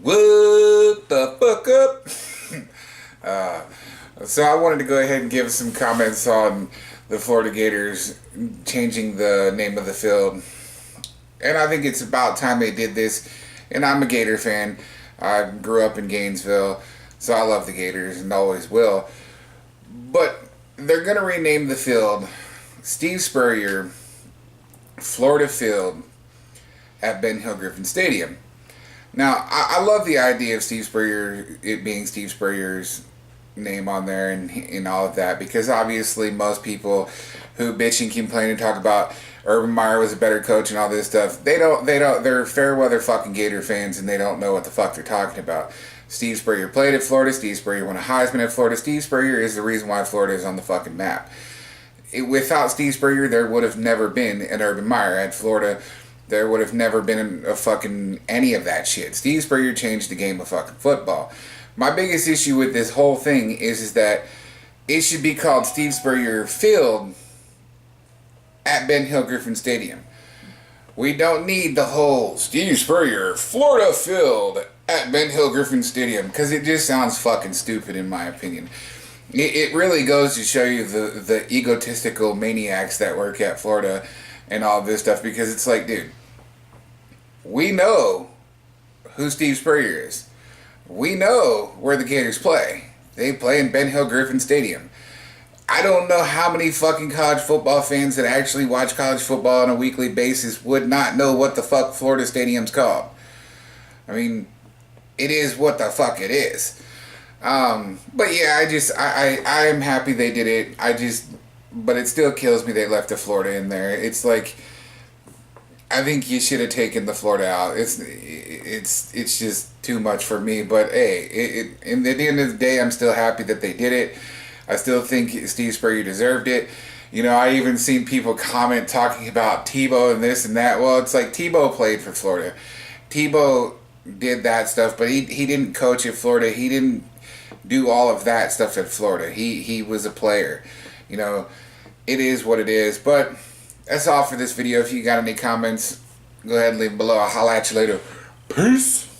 What the fuck up? So I wanted to go ahead and give some comments on the Florida Gators changing the name of the field. And I think it's about time they did this. And I'm a Gator fan. I grew up in Gainesville, so I love the Gators and always will. But they're going to rename the field Steve Spurrier Florida Field at Ben Hill Griffin Stadium. Now, I love the idea of Steve Spurrier, it being Steve Spurrier's name on there and all of that, because obviously most people who bitch and complain and talk about Urban Meyer was a better coach and all this stuff, they're fair weather fucking Gator fans and they don't know what the fuck they're talking about. Steve Spurrier played at Florida. Steve Spurrier won a Heisman at Florida. Steve Spurrier is the reason why Florida is on the fucking map. Without Steve Spurrier, there would have never been an Urban Meyer at Florida. There would have never been a fucking any of that shit. Steve Spurrier changed the game of fucking football. My biggest issue with this whole thing is that it should be called Steve Spurrier Field at Ben Hill Griffin Stadium. We don't need the whole Steve Spurrier Florida Field at Ben Hill Griffin Stadium, because it just sounds fucking stupid in my opinion. It really goes to show you the egotistical maniacs that work at Florida and all this stuff, because it's like, dude, we know who Steve Spurrier is. We know where the Gators play. They play in Ben Hill Griffin Stadium. I don't know how many fucking college football fans that actually watch college football on a weekly basis would not know what the fuck Florida Stadium's called. I mean, it is what the fuck it is. But yeah, I am happy they did it. But it still kills me they left the Florida in there. It's like, I think you should have taken the Florida out. It's just too much for me. But hey, at the end of the day, I'm still happy that they did it. I still think Steve Spurrier deserved it. You know, I even seen people comment talking about Tebow and this and that. Well, it's like Tebow played for Florida. Tebow did that stuff, but he didn't coach at Florida. He didn't do all of that stuff at Florida. He was a player. You know, it is what it is. But that's all for this video. If you got any comments, go ahead and leave them below. I'll holla at you later. Peace.